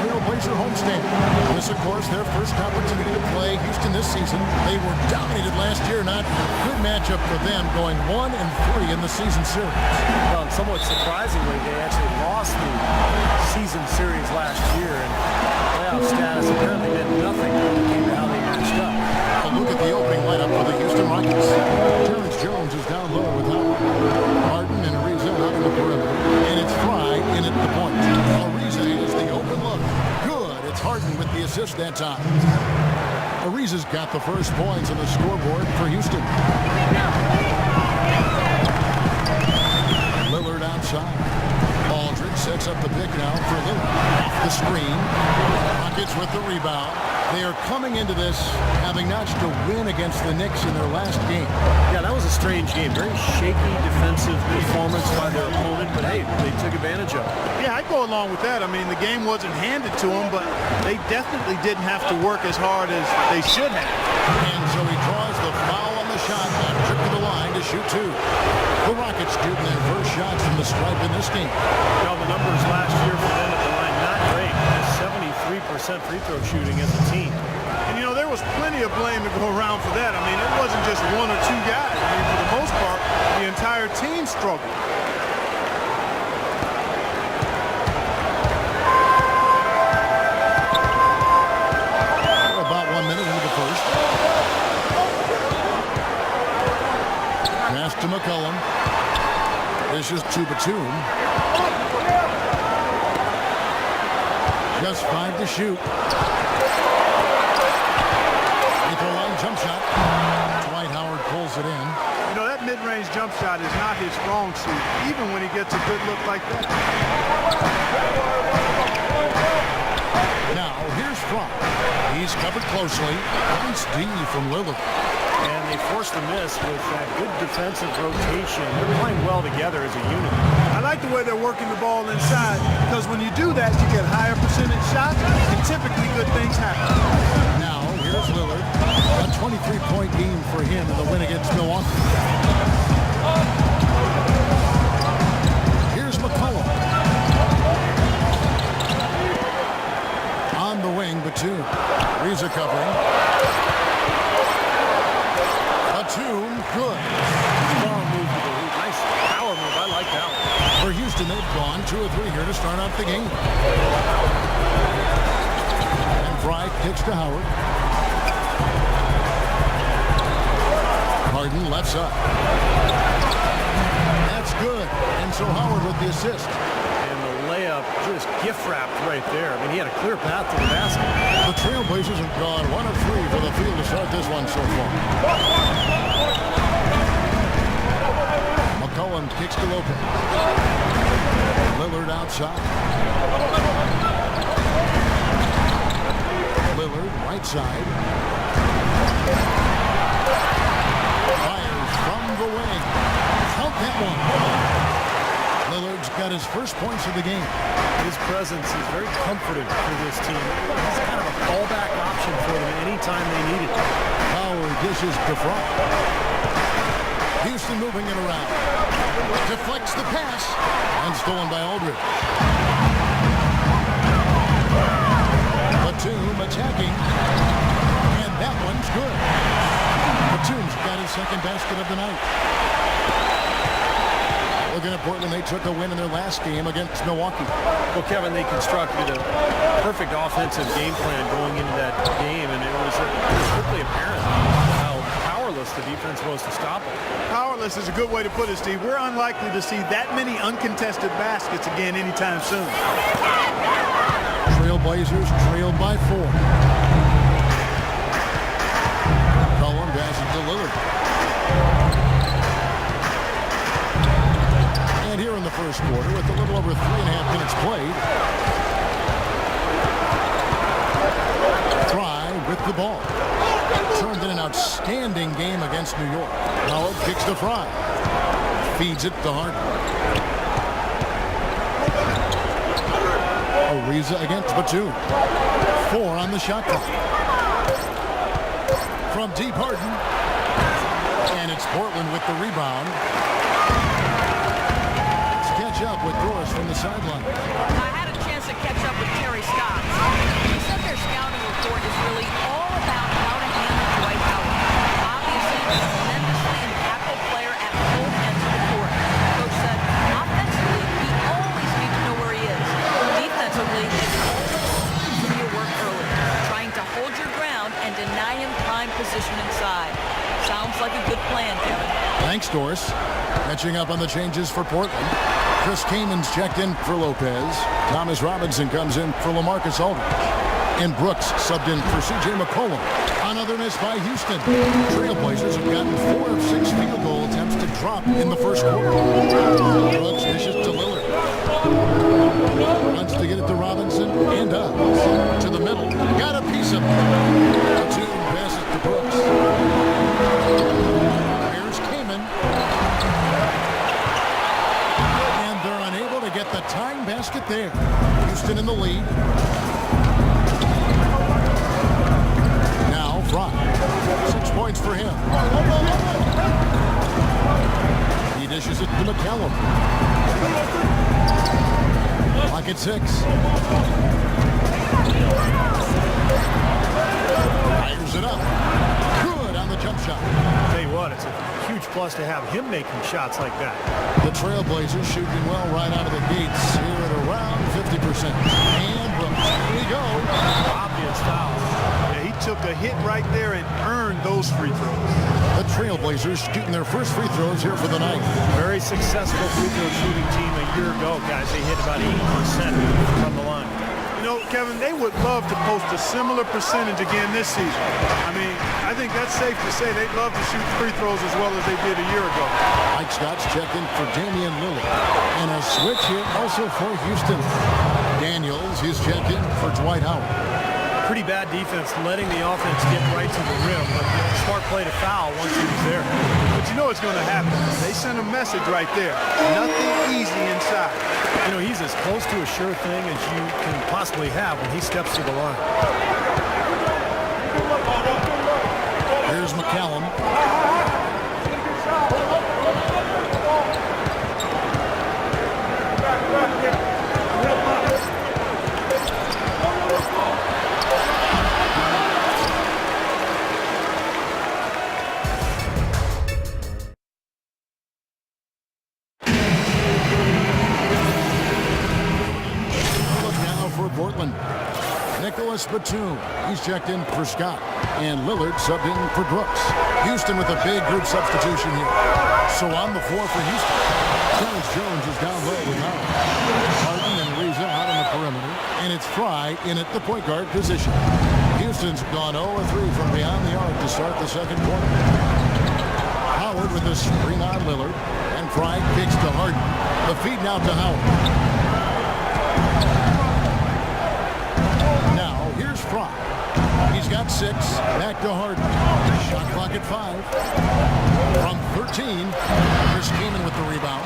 Trailblazer homestand. This, of course, their first opportunity to play Houston this season. They were dominated last year. Not a good matchup for them, going 1-3 in the season series. Well, somewhat surprisingly, they actually lost the season series last year, and playoff status apparently meant nothing when it came to how they matched up. A look at the opening lineup for the Houston Rockets. Terrence Jones is down low with Howard. Martin and Ariza out in the perimeter, and it's Fry in at the point. Ariza is the open look. Good. It's Harden with the assist that time. Ariza's got the first points on the scoreboard for Houston. Lillard outside. Aldridge sets up the pick now for Lillard. Off the screen. Rockets with the rebound. They are coming into this having notched a win against the Knicks in their last game. Yeah, that was a strange game. Very shaky defensive performance by their opponent, but hey, they took advantage of it. Yeah, I'd go along with that. I mean, the game wasn't handed to them, but they definitely didn't have to work as hard as they should have. And so he draws the foul on the shot and trip to the line to shoot two. The Rockets shooting their first shots from the stripe in this game. Well, the numbers last year for them at the line, not great. 73% free throw shooting as a team. And, you know, there was plenty of blame to go around for that. I mean, it wasn't just one or two guys. I mean, for the most part, the entire team struggled. About 1 minute into the first. Pass to McCollum. This is to Batum. Just 5 to shoot. Free throw line jump shot. Dwight Howard pulls it in. You know, that mid-range jump shot is not his strong suit, even when he gets a good look like that. Now, here's Fry. He's covered closely. Nice D from Lillard. And they forced the miss with that good defensive rotation. They're playing well together as a unit. I like the way they're working the ball inside, because when you do that, you get higher percentage shots, and typically good things happen. Now, here's Lillard. A 23-point game for him in the win against Milwaukee. Here's McCollum. On the wing, Batum. Reza covering. Batum, good. Strong move to the hoop. Nice power move. I like that one. For Houston, they've gone 2 of 3 here to start out the game. And Fry kicks to Howard. Harden left side. That's good. And so Howard with the assist. And the layup just gift wrapped right there. I mean, he had a clear path to the basket. The Trailblazers have gone 1 of 3 for the field to start this one so far. McCollum kicks to Lopez. Lillard outside. Lillard right side. Fires from the wing. Count that one. Lillard's got his first points of the game. His presence is very comforting for this team. He's kind of a fallback option for them anytime they need it. Howard dishes to Fry. Houston moving it around. Deflects the pass. And stolen by Aldridge. Batum attacking. And that one's good. Batum's got his second basket of the night. Looking at Portland, they took a win in their last game against Milwaukee. Well, Kevin, they constructed a perfect offensive game plan going into that game, and it was quickly apparent how powerless the defense was to stop it. Powerless is a good way to put it, Steve. We're unlikely to see that many uncontested baskets again anytime soon. Trailblazers trailed by 4. Cullen passes to Lillard. And here in the first quarter, with a little over 3.5 minutes played, Fry with the ball. Turned in an outstanding game against New York. Howard kicks to Fry. Feeds it to Harden. Ariza against Batum. 4 on the shot clock. From deep, Harden. And it's Portland with the rebound. Let's catch up with Doris from the sideline. I had a chance to catch up with Terry Stotts. Thanks, Doris. Catching up on the changes for Portland. Chris Kamen's checked in for Lopez. Thomas Robinson comes in for LaMarcus Aldridge. And Brooks subbed in for C.J. McCollum. Another miss by Houston. Trailblazers have gotten 4 of 6 field goal attempts to drop in the first quarter. Brooks dishes to Lillard. Wants to get it to Robinson and does. To the middle. Got a piece of it. Batum passes to Brooks. Here's Kaman. And they're unable to get the tying basket there. Houston in the lead. Now Fry. 6 points for him. He dishes it to McCallum. Clock at 6. Fires it up. Good on the jump shot. Tell you what, it's a huge plus to have him making shots like that. The Trailblazers shooting well right out of the gates here at around 50%. And Brooks. Here we go. Obvious foul. Yeah, he took a hit right there and earned those free throws. The Trailblazers shooting their first free throws here for the night. Very successful free throw shooting team a year ago, guys. They hit about 80% from the line. You know, Kevin, they would love to post a similar percentage again this season. I mean, I think that's safe to say they'd love to shoot free throws as well as they did a year ago. Mike Scott's checked in for Damian Lillard. And a switch here also for Houston. Daniels, he's checked in for Dwight Howard. Pretty bad defense, letting the offense get right to the rim, but smart play to foul once he was there. But you know what's going to happen. They sent a message right there. Nothing easy inside. You know, he's as close to a sure thing as you can possibly have when he steps to the line. Here's McCallum. Portland. Nicholas Batum. He's checked in for Scott. And Lillard subbed in for Brooks. Houston with a big group substitution here. So on the floor for Houston. Terrence Jones is down low with Howard. Harden and Reza out on the perimeter. And it's Fry in at the point guard position. Houston's gone 0-3 from beyond the arc to start the second quarter. Howard with a screen on Lillard. And Fry kicks to Harden. The feed now to Howard. Fry. He's got 6. Back to Harden. Shot clock at 5. From 13. Chris Kaman with the rebound.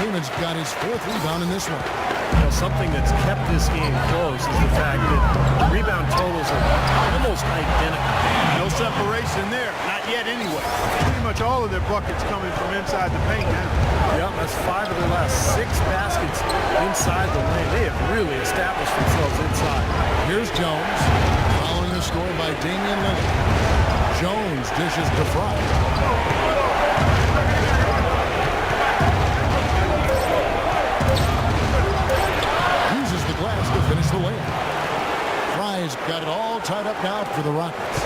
Kaman's got his 4th rebound in this one. You know, something that's kept this game close is the fact that the rebound totals are almost identical. No separation there. Not yet anyway. Pretty much all of their buckets coming from inside the paint now. Yeah, that's 5 of their last 6 baskets inside the lane. They have really established themselves inside. Here's Jones. Following the score by Damian Lillard. Jones dishes to Fry. Uses the glass to finish the layup. Fry's got it all tied up now for the Rockets.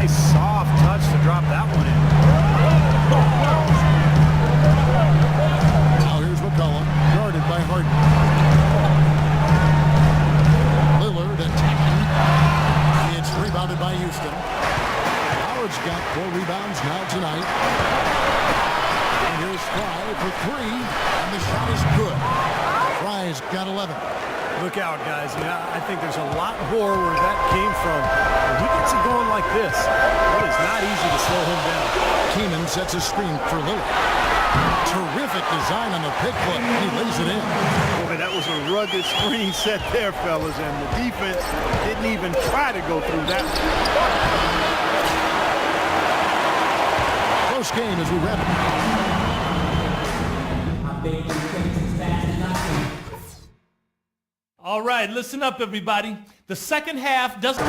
Nice soft touch to drop that one in. Now here's McCollum, guarded by Harden. Lillard attacking. It's rebounded by Houston. Howard's got 4 rebounds now tonight. And here's Fry for 3, and the shot is good. Fry's got 11. Look out, guys. Yeah, I think there's a lot more where that came from. When he gets it going like this, it is not easy to slow him down. Keeman sets a screen for Lillard. Terrific design on the pick foot. He lays it in. Boy, that was a rugged screen set there, fellas, and the defense didn't even try to go through that. Close game as we wrap it. All right, listen up, everybody. The second half doesn't...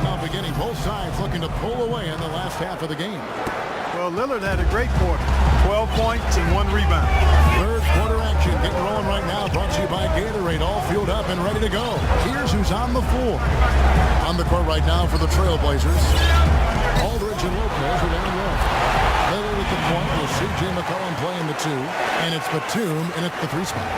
Now beginning, both sides looking to pull away in the last half of the game. Well, Lillard had a great quarter. 12 points and 1 rebound. Third quarter action getting rolling right now. Brought to you by Gatorade. All fueled up and ready to go. Here's who's on the floor. On the court right now for the Trailblazers. Aldridge and Lopez are down low. Lillard at the point with C.J. McCollum playing the 2. And it's Batum in at the 3 spot.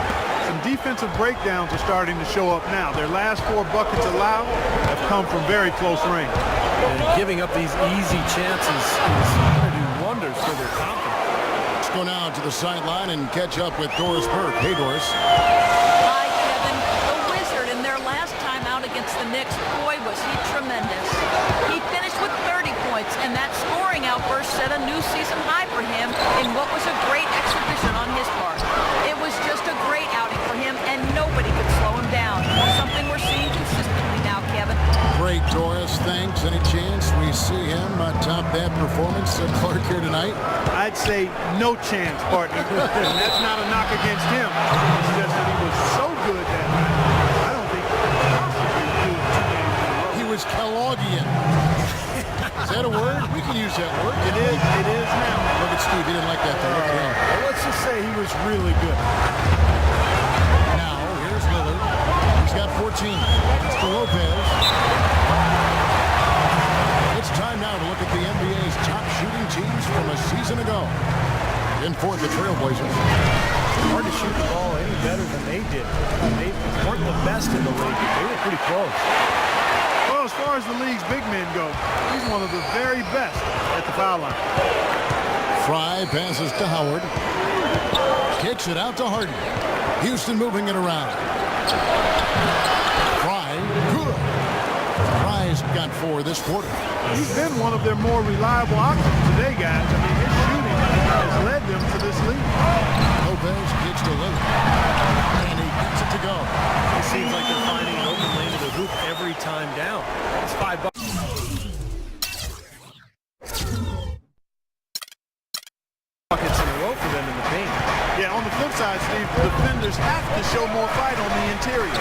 Some defensive breakdowns are starting to show up now. Their last 4 buckets allowed have come from very close range. And giving up these easy chances is going to do wonders for their confidence. Let's go now to the sideline and catch up with Doris Burke. Hey, Doris. Hi, Kevin. The Wizard in their last time out against the Knicks, boy, was he tremendous. He finished with 30 points, and that scoring outburst set a new season high for him in what was a great exhibition on his part. It was just a great outing for him, and nobody could slow him down. Something we're seeing consistently now, Kevin. Great, Doris. Thanks. Any chance we see him top that performance at Clark here tonight? I'd say no chance, partner. And that's not a knock against him. It's just that he was so good that night. I don't think he could possibly do 2 games in a row. He was Kellogghian. Is that a word? We can use that word. It is now. Look at Steve. He didn't like that, though. Look at him. Well, let's just say he was really good. Now, here's Lillard. He's got 14. It's to Lopez. It's time now to look at the NBA's top shooting teams from a season ago. In for the Trailblazers. Hard to shoot the ball any better than they did. They weren't the best in the league. They were pretty close. Well, as far as the league's big men go, he's one of the very best at the foul line. Fry passes to Howard. Kicks it out to Harden. Houston moving it around. Fry, good. Fry's got 4 this quarter. He's been one of their more reliable options today, guys. I mean, his shooting has led them to this lead. Lopez kicks to Lillard. And he gets it to go. It seems like they're finding an open lane to the hoop every time down. It's 5 bucks. Buckets in a row for them in the paint. Yeah, on the flip side, Steve, defenders have to show more fight on the interior.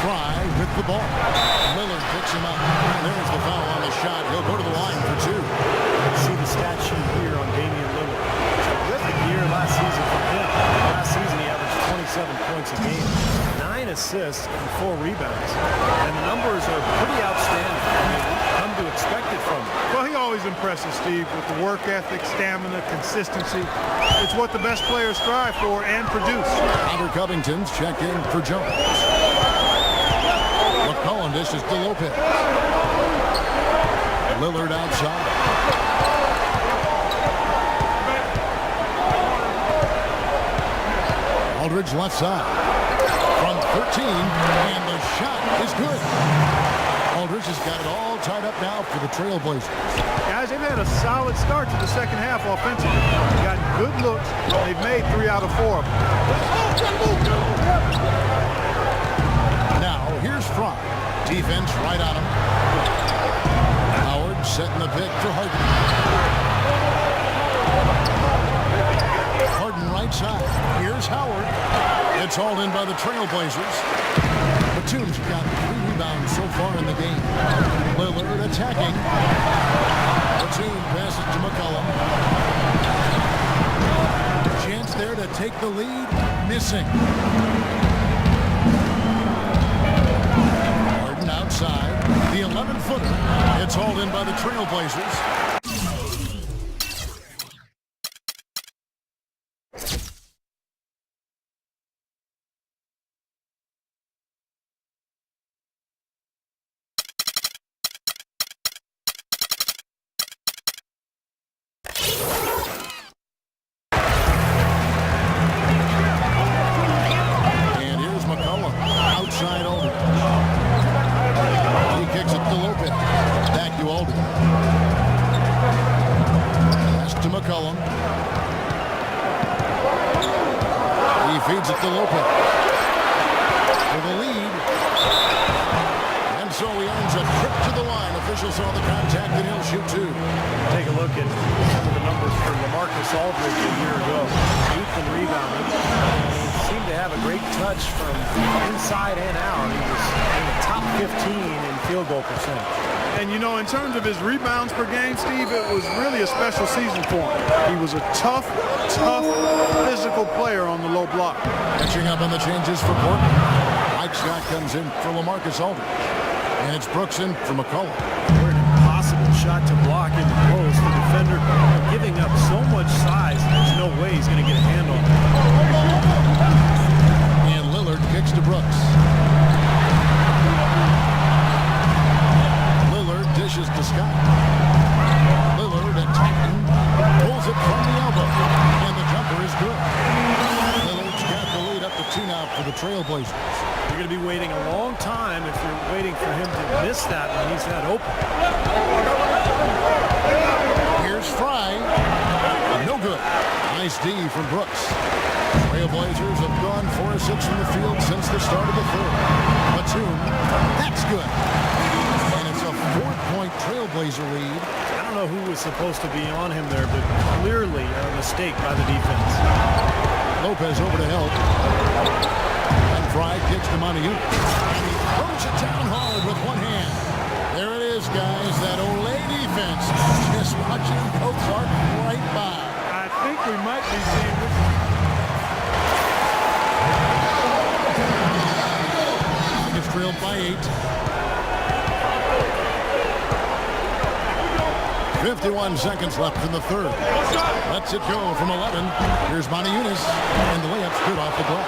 Fry with the ball. Lillard picks him up. And there's the foul on the shot. He'll go to the line for 2. See the stat sheet here on Damian Lillard. Terrific year last season for him. Last season he averaged 27 points a game, 9 assists and 4 rebounds. And the numbers are pretty outstanding. I mean, we've come to expect it from him. Well, he always impresses, Steve, with the work ethic, stamina, consistency. It's what the best players strive for and produce. Robert Covington's checked in for Jones. McCollum dishes to Lopez. Lillard outside. Aldridge left side. From 13, and the shot is good. Aldridge has got it all tied up now for the Trailblazers. Guys, they've had a solid start to the second half offensively. They've gotten good looks. They've made 3 out of 4 of them. Now, here's Fry. Defense right on him. Howard setting the pick for Harden. Harden right side. Here's Howard. It's hauled in by the Trailblazers. Batum's got 3 rebounds so far in the game. Lillard attacking. Batum passes to McCollum. Chance there to take the lead. Missing. Harden outside. The 11-footer. It's hauled in by the Trailblazers. Feeds it to Lopez for the lead. And so he earns a trip to the line. Officials saw the contact and he'll shoot 2. Take a look at some of the numbers for LaMarcus Aldridge a year ago. 8th in rebounding. He seemed to have a great touch from inside and out. He was in the top 15 in field goal percentage. And, you know, in terms of his rebounds per game, Steve, it was really a special season for him. He was a tough, physical player on the low block. Catching up on the changes for Portland. Mike shot comes in for LaMarcus Aldridge. And it's Brooks in for McCollum. We're in impossible shot to block in the post. The defender giving up so much size, there's no way he's going to get a hand on it. And Lillard kicks to Brooks. Lillard dishes to Scott. Lillard attacking, pulls it from the elbow, and the jumper is good. Lillard's got the lead up to 2 now for the Trailblazers. You're going to be waiting a long time if you're waiting for him to miss that when he's that open. Here's Fry. No good. Nice D from Brooks. Trailblazers have gone 4 of 6 from the field since the start of the third. Batum, that's good. And it's a 4-point Trailblazer lead. I don't know who was supposed to be on him there, but clearly a mistake by the defense. Lopez over to help. And Fry kicks to Montague. And he throws it down hard with one hand. There it is, guys. That Olay defense. Just watching him go Clark right by. I think we might be seeing this. It's trailed by 8. 51 seconds left in the third. Lets it go from 11. Here's Montiunas, and the layup's good off the glass.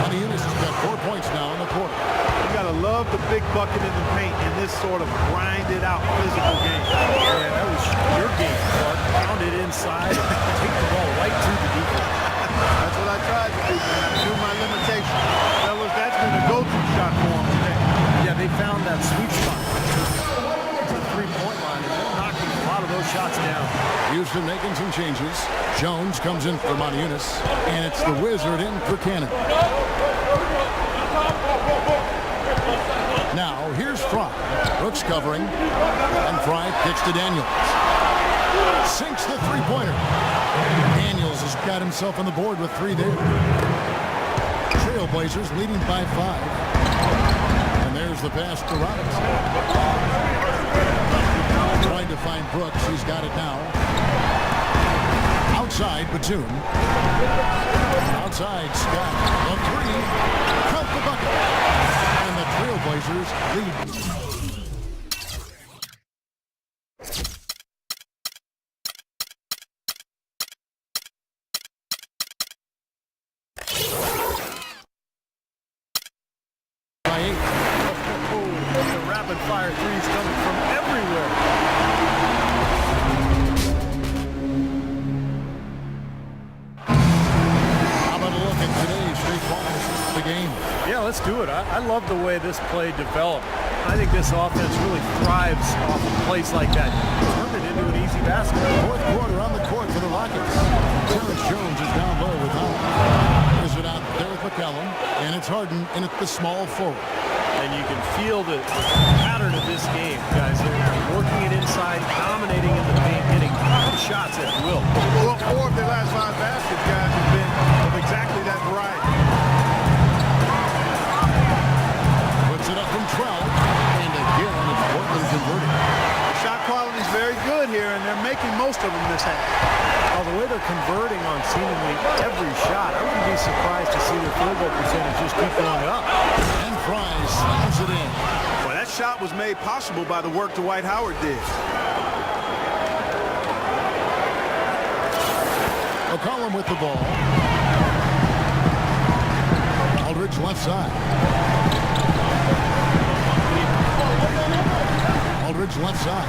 Montiunas has got 4 points now in the quarter. You gotta love the big bucket in the paint in this sort of grinded out physical game. Yeah, that was your game, Clark. Pound it inside, take the ball right to the defense. That's what I tried to do, man. I knew my limitations. Fellas, that's been a go-to shot for them today. Yeah, they found that sweet spot. It's a three-point line, and they're knocking a lot of those shots down. Houston making some changes. Jones comes in for Montiunas, and it's the Wizard in for Cannon. Now, here's Fry. Brooks covering, and Fry kicks to Daniels. Sinks the three-pointer. Daniels has got himself on the board with 3 there. Trailblazers leading by 5. And there's the pass to Robinson. Trying to find Brooks. He's got it now. Outside, Batum. Outside, Scott. The 3. Count the bucket. And the Trailblazers lead. The rapid-fire threes coming from everywhere. How about a look at today's straight balls of the game? Yeah, let's do it. I love the way this play developed. I think this offense really thrives off of plays like that. Turn it into an easy basket. Fourth quarter on the court for the Rockets. Terrence Jones is down low with Howard. Is it out there with McCallum, and it's Harden in at the small forward. And you can feel the pattern of this game, guys. They're working it inside, dominating in the paint, getting shots at will. Well, 4 of their last 5 baskets, guys, have been of exactly that variety. Puts it up from 12, and again, it's Portland converting. The shot quality is very good here, and they're making most of them this half. Well, the way they're converting on seemingly every shot, I wouldn't be surprised to see their field goal percentage just keep going up. And Fry slams it in. Well, that shot was made possible by the work Dwight Howard did. McCollum with the ball. Aldridge left side. Aldridge left side.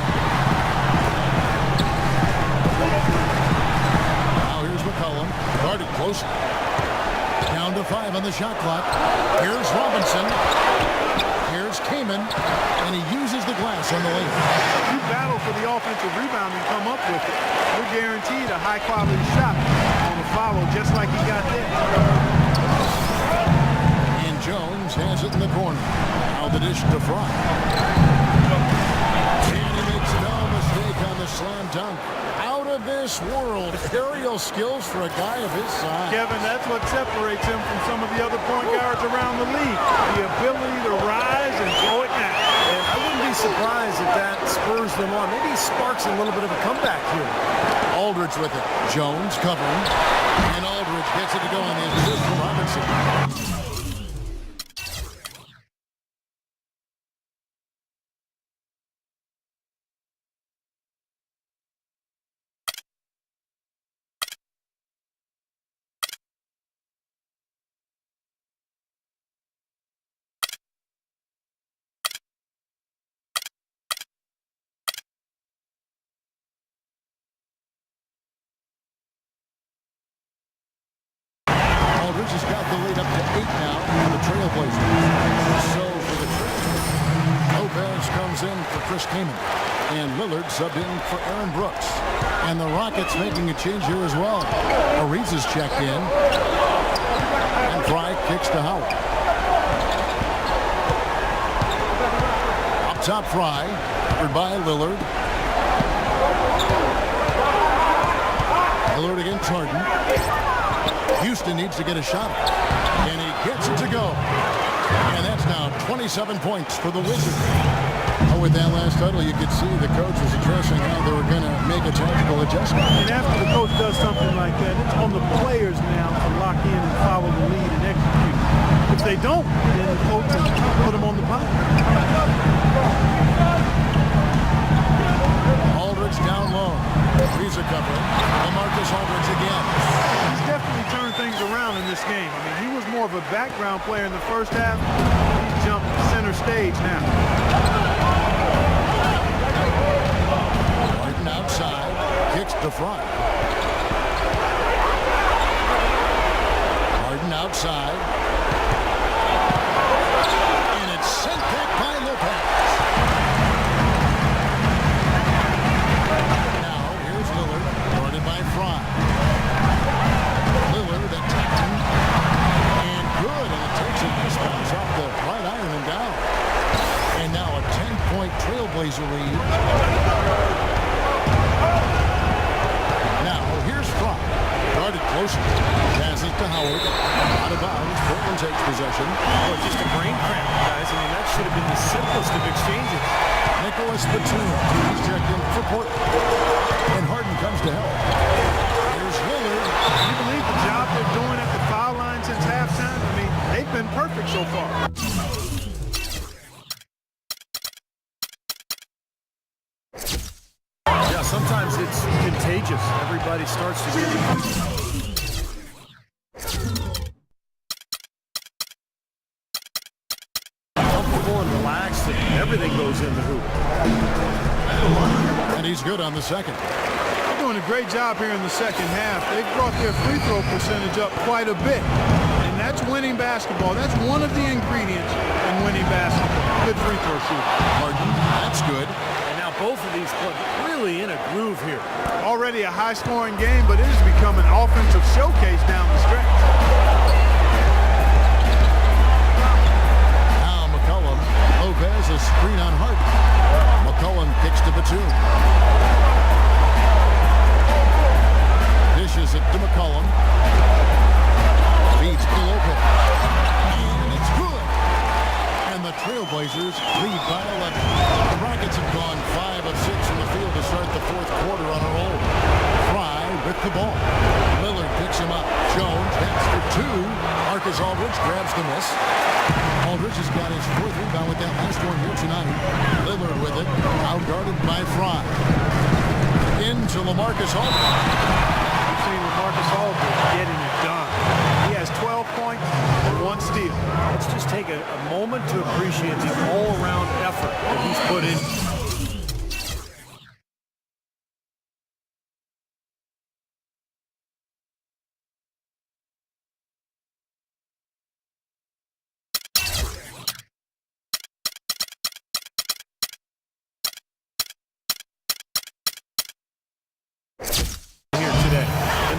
Now here's McCollum. Guarded close. Down to 5 on the shot clock. Here's Robinson. Here's Kaman. And he uses the glass on the lane. You battle for the offensive rebound and come up with it. You're guaranteed a high-quality shot on the follow, just like he got there. And Jones has it in the corner. Now the dish to Fry. And he makes no mistake on the slam dunk. Out of this world. Aerial skills for a guy of his size. Kevin, that's what separates him from some of the other point guards around the league. The ability to rise and throw it now. And I wouldn't be surprised if that spurs them on. Maybe sparks a little bit of a comeback here. Aldridge with it. Jones covering. And Aldridge gets it to go on the assist from Robinson. Chris Kaman. And Lillard subbed in for Aaron Brooks. And the Rockets making a change here as well. Ariza's checked in. And Fry kicks to Howard. Up top, Fry. Covered by Lillard. Lillard against Harden. Houston needs to get a shot. And he gets it to go. And that's now 27 points for the Wizards. Oh, with that last huddle, you could see the coach was addressing how they were going to make a tactical adjustment. And after the coach does something like that, it's on the players now to lock in and follow the lead and execute. If they don't, then the coach will put them on the pot. Aldridge down low. He's a cover. LaMarcus Aldridge again. He's definitely turned things around in this game. I mean, he was more of a background player in the first half. He's jumped center stage now. Martin outside. Kicks to Fry. Martin outside. And it's sent back by Lopez. Fry. Lillard attacking. And good. And it takes a nice bounce off the right iron and down. And now a 10-point Trailblazer lead. Now here's Fry. Guarded closely. Passes to Howard. Out of bounds. Portland takes possession. Oh, just a brain cramp, guys. I mean, that should have been the simplest of exchanges. Nicholas Batum. He's checked in for Portland. And Harden comes to help. Here's Lillard. Can you believe the job they're doing at the foul line since halftime? I mean, they've been perfect so far. Yeah, sometimes it's contagious. Everybody starts to get comfortable and relaxed, and everything goes in the hoop. And he's good on the second. They're doing a great job here in the second half. They've brought their free throw percentage up quite a bit. And that's winning basketball. That's one of the ingredients in winning basketball. Good free throw shooting. Harden, that's good. And now both of these clubs really in a groove here. Already a high-scoring game, but it has become an offensive showcase down the stretch. Now McCollum. Lopez a screen on Harden. McCollum kicks to Batum. Dishes it to McCollum. Feeds to Lopez. And it's good. And the Trailblazers lead by 11. The Rockets have gone 5 of 6 in the field to start the fourth quarter on a roll. Fry with the ball. Lillard picks him up. Jones hits for two. Marcus Aldridge grabs the miss. Aldridge has got his fourth rebound with that last one here tonight. Lillard with it. Outguarded by Fry. Into LaMarcus Aldridge. We've seen LaMarcus Aldridge getting it done. He has 12 points and 1 steal. Let's just take a moment to appreciate the all-around effort that he's put in.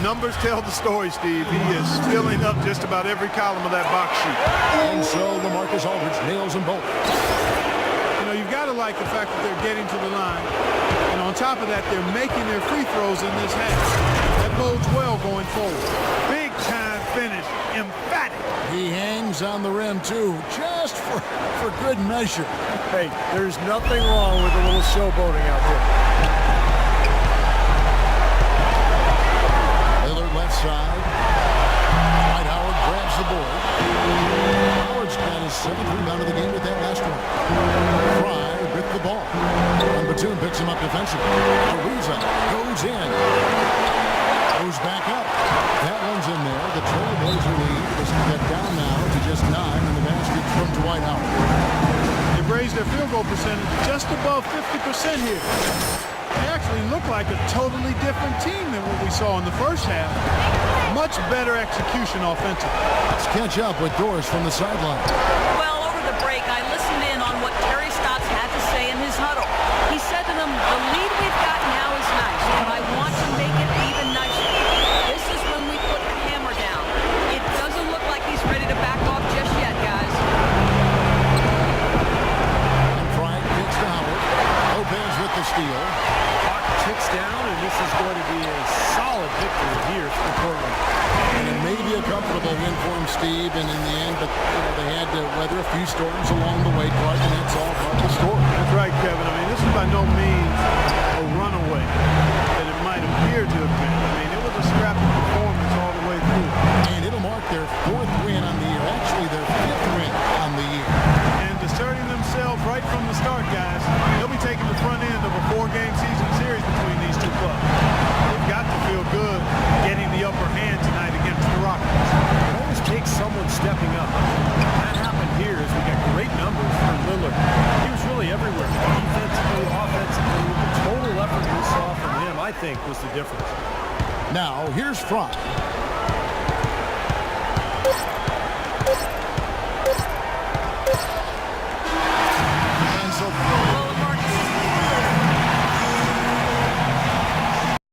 Numbers tell the story, Steve. He is filling up just about every column of that box sheet. And so LaMarcus Aldridge nails them both. You know, you've got to like the fact that they're getting to the line. And on top of that, they're making their free throws in this half. That bodes well going forward. Big time finish. Emphatic. He hangs on the rim, too, just for good measure. Hey, there's nothing wrong with a little showboating out there. Left side. Dwight Howard grabs the board. Howard's got his 7th rebound of the game with that last one. Fry with the ball. And Batum picks him up defensively. Ariza goes in. Goes back up. That one's in there. The Trailblazer lead is cut down now to just 9 in the basket from Dwight Howard. They've raised their field goal percentage just above 50% here. They actually look like a totally different team than what we saw in the first half. Much better execution offensively. Let's catch up with Doris from the sideline. Well, over the break, I listened in on what Terry Stotts had to say in his huddle. few storms along the way, Clark, and that's all part of the story. That's right, Kevin. I mean, this is by no means a runaway that it might appear to have been. I mean, it was a scrappy performance all the way through. And it'll mark their 4th win on the year, actually their 5th win on the year. And asserting themselves right from the start, guys. They'll be taking the front end of a 4-game season series between these two clubs. They've got to feel good getting the upper hand tonight against the Rockets. It always takes someone stepping up. That happened here as we got great numbers from Lillard. He was really everywhere. Defensively, offensively, the total effort we saw from him, I think, was the difference. Now, here's Frank.